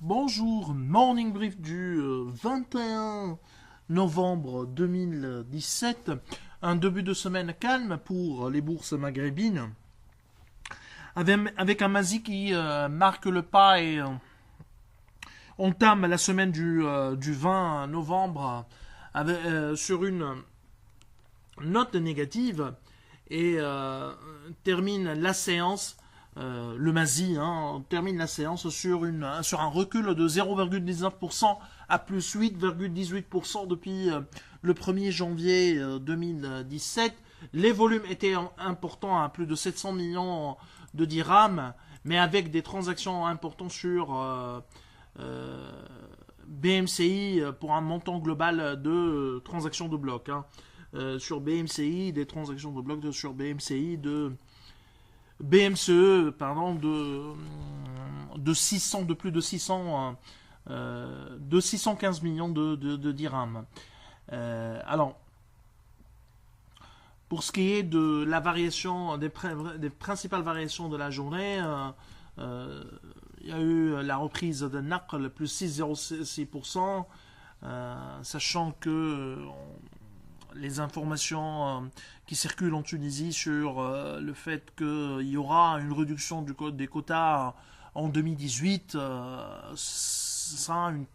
Bonjour, Morning Brief du 21 novembre 2017. Un début de semaine calme pour les bourses maghrébines, avec un Mazi qui marque le pas et entame la semaine du 20 novembre sur une note négative et termine la séance. Le Mazi termine la séance sur un recul de 0,19% à plus 8,18% depuis le 1er janvier 2017. Les volumes étaient importants à plus de 700 millions de dirhams, mais avec des transactions importantes sur BMCI pour un montant global de transactions de blocs. Sur BMCI, des transactions de blocs sur BMCI de BMCE, pardon, de plus de 615 millions de dirhams. Alors, pour ce qui est de la variation, des principales variations de la journée, il y a eu la reprise de Naql, plus 6,06%, sachant que les informations qui circulent en Tunisie sur le fait qu'il y aura une réduction des quotas en 2018, c'est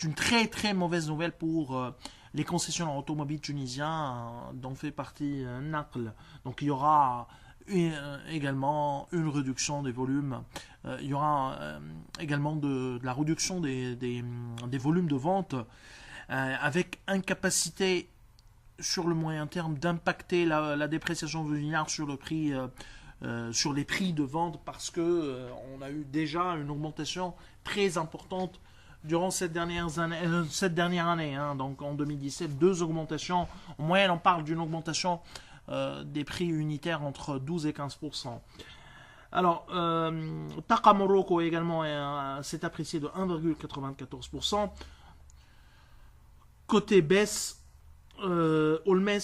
une très très mauvaise nouvelle pour les concessionnaires automobiles tunisiens dont fait partie Naql. Donc il y aura également une réduction des volumes. Il y aura également de la réduction des volumes de vente avec incapacité sur le moyen terme d'impacter la dépréciation du dinar sur le prix, sur les prix de vente, parce que on a eu déjà une augmentation très importante durant cette dernière année. Donc en 2017, deux augmentations. En moyenne, on parle d'une augmentation des prix unitaires entre 12 et 15%. Alors, Taqa Morocco également s'est apprécié de 1,94%. Côté baisse, Olmes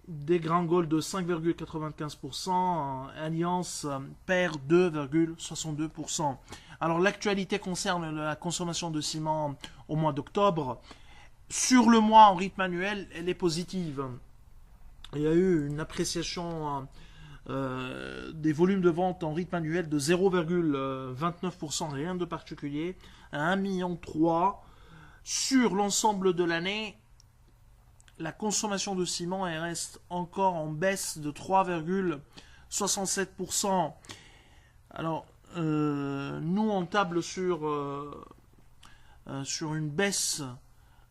dégringole de 5,95%, Alliance perd 2,62%. Alors l'actualité concerne la consommation de ciment au mois d'octobre. Sur le mois en rythme annuel, elle est positive. Il y a eu une appréciation des volumes de vente en rythme annuel de 0,29%, rien de particulier, à 1,3 million. Sur l'ensemble de l'année, la consommation de ciment reste encore en baisse de 3,67%. Alors, nous on table sur une baisse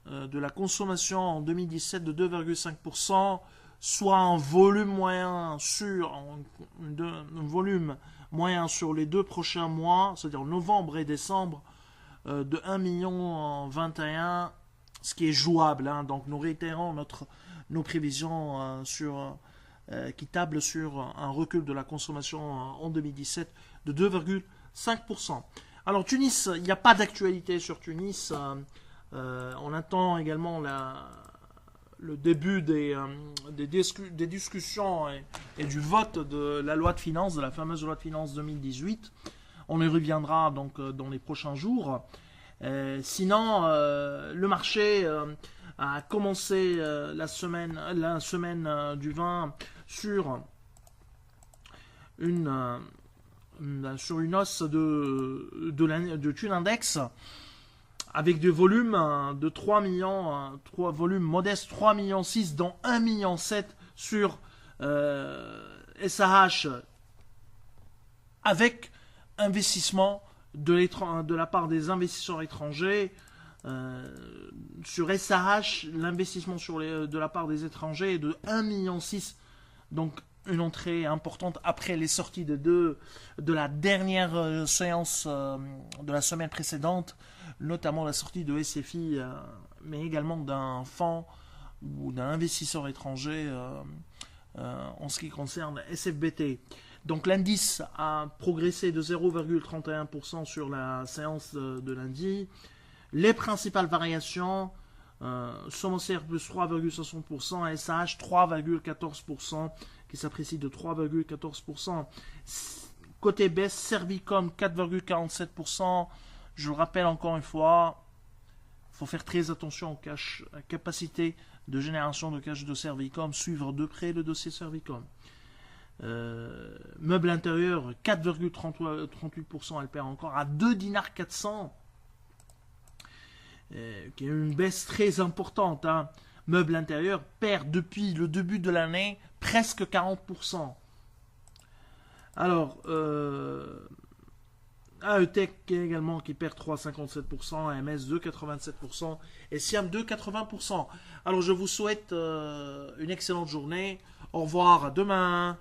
de la consommation en 2017 de 2,5%, soit un volume moyen sur les 2 prochains mois, c'est-à-dire novembre et décembre, de 1,21 million, ce qui est jouable. Donc nous réitérons nos prévisions qui tablent sur un recul de la consommation en 2017 de 2,5%. Alors Tunis, il n'y a pas d'actualité sur Tunis. On attend également le début des discussions et du vote de la loi de finances, de la fameuse loi de finances 2018. On y reviendra donc dans les prochains jours. Sinon, le marché a commencé la semaine du 20 sur une hausse de Thune Index avec des volumes de 3 millions, volumes modestes, 3,6 millions, dont 1,7 million sur SAH, avec investissement de la part des investisseurs étrangers. Sur SAH, l'investissement de la part des étrangers est de 1,6 million. Donc une entrée importante après les sorties de la dernière séance de la semaine précédente, notamment la sortie de SFI, mais également d'un fonds ou d'un investisseur étranger en ce qui concerne SFBT. Donc l'indice a progressé de 0,31% sur la séance de lundi. Les principales variations, Somosaire plus 3,60%, SAH 3,14%, qui s'apprécie de 3,14%. Côté baisse, Servicom 4,47%. Je le rappelle encore une fois, il faut faire très attention au cash, à la capacité de génération de cash de Servicom, suivre de près le dossier Servicom. Meuble intérieur 4,38%, elle perd encore à 2 dinars 400, qui est une baisse très importante. Hein. Meuble intérieur perd depuis le début de l'année presque 40%. Alors, AETEC également qui perd 3,57%, AMS 2,87% et Siam 2,80%. Alors je vous souhaite une excellente journée. Au revoir, à demain.